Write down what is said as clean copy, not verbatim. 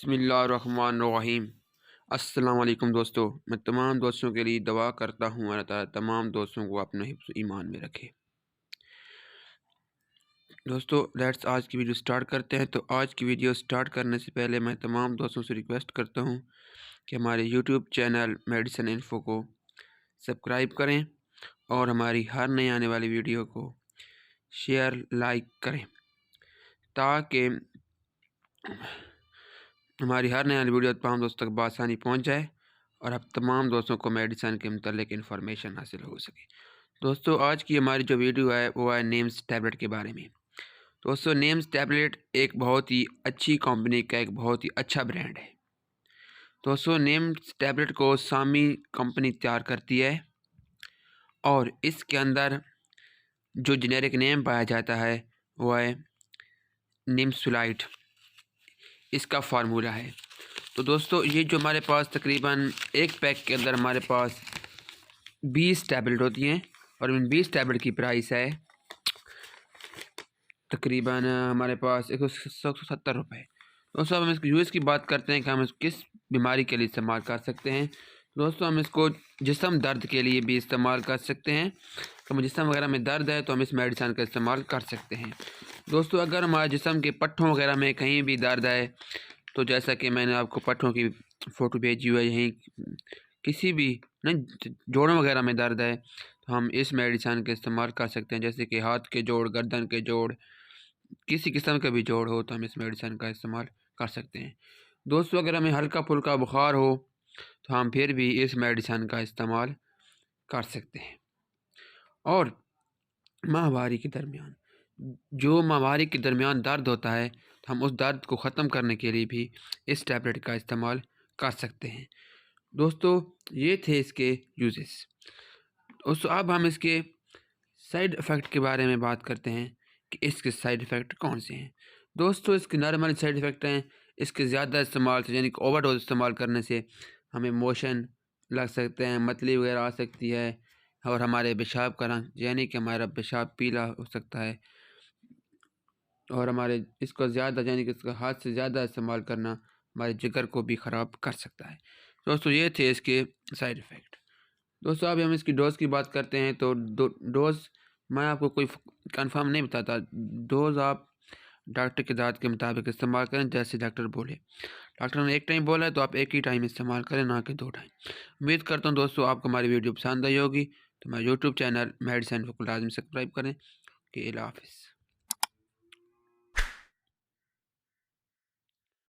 बिस्मिल्लाहिर्रहमानिर्रहीम। अस्सलाम वालेकुम दोस्तों, मैं तमाम दोस्तों के लिए दुआ करता हूँ अल्लाह ताला तमाम दोस्तों को अपने हिफ्ज़ ईमान में रखे। दोस्तों लेट्स आज की वीडियो स्टार्ट करते हैं। तो आज की वीडियो स्टार्ट करने से पहले मैं तमाम दोस्तों से रिक्वेस्ट करता हूँ कि हमारे यूट्यूब चैनल मेडिसिन इन्फो को सब्सक्राइब करें और हमारी हर नई आने वाली वीडियो को शेयर लाइक करें ताकि हमारी हर नई वाली वीडियो तमाम दोस्तों तक बआसानी पहुंच जाए और अब तमाम दोस्तों को मेडिसिन के मुतालिक इन्फॉर्मेशन हासिल हो सके। दोस्तों आज की हमारी जो वीडियो है वो है नीम्स टैबलेट के बारे में। दोस्तों नीम्स टैबलेट एक बहुत ही अच्छी कंपनी का एक बहुत ही अच्छा ब्रांड है। दोस्तों नीम्स टैबलेट को सामी कंपनी तैयार करती है और इसके अंदर जो जेनेरिक नेम पाया जाता है वो है निम्सुलाइट, इसका फार्मूला है। तो दोस्तों ये जो हमारे पास तकरीबन एक पैक के अंदर हमारे पास 20 टैबलेट होती हैं और इन 20 टैबलेट की प्राइस है तकरीबन हमारे पास 170 रुपये। दोस्तों अब हम इसके यूज़ की बात करते हैं कि हम इसको किस बीमारी के लिए इस्तेमाल कर सकते हैं। दोस्तों हम इसको जिस्म दर्द के लिए भी इस्तेमाल कर सकते हैं। तो जिस्म वगैरह में दर्द है तो हम इस मेडिसिन का इस्तेमाल कर सकते हैं। दोस्तों अगर हमारे जिस्म के पट्ठों वगैरह में कहीं भी दर्द है, तो जैसा कि मैंने आपको पट्ठों की फ़ोटो भेजी हुई है, यहीं किसी भी नहीं जोड़ों वगैरह में दर्द है तो हम इस मेडिसिन का इस्तेमाल कर सकते हैं। जैसे कि हाथ के जोड़, गर्दन के जोड़, किसी किस्म का भी जोड़ हो तो हम इस मेडिसिन का इस्तेमाल कर सकते हैं। दोस्तों अगर हमें हल्का फुल्का बुखार हो तो हम फिर भी इस मेडिसिन का इस्तेमाल कर सकते हैं। और माहवारी के दरमियान, जो माहवारी के दरमियान दर्द होता है तो हम उस दर्द को ख़त्म करने के लिए भी इस टैबलेट का इस्तेमाल कर सकते हैं। दोस्तों ये थे इसके यूजेस। दोस्तों अब हम इसके साइड इफ़ेक्ट के बारे में बात करते हैं कि इसके साइड इफ़ेक्ट कौन से हैं। दोस्तों इसके नॉर्मल साइड इफ़ेक्ट हैं। इसके ज़्यादा इस्तेमाल से यानी कि ओवरडोज इस्तेमाल करने से हमें मोशन लग सकते हैं, मतली वगैरह आ सकती है और हमारे पेशाब का रंग यानी कि हमारा पेशाब पीला हो सकता है और हमारे इसको ज़्यादा यानी कि इसका हाथ से ज़्यादा इस्तेमाल करना हमारे जिगर को भी ख़राब कर सकता है। दोस्तों ये थे इसके साइड इफ़ेक्ट। दोस्तों अब हम इसकी डोज़ की बात करते हैं। तो डोज़ मैं आपको कोई कंफर्म नहीं बताता। डोज़ आप डॉक्टर की हिदायत के मुताबिक इस्तेमाल करें, जैसे डॉक्टर बोले। डॉक्टर ने एक टाइम बोला है तो आप एक ही टाइम इस्तेमाल करें, ना कि 2 टाइम। उम्मीद करता हूँ दोस्तों आपको हमारी वीडियो पसंद आई होगी। तो हमारे यूट्यूब चैनल मेडिसिन को लाज़मी सब्सक्राइब करें। कि अल्लाह हाफ़िज़।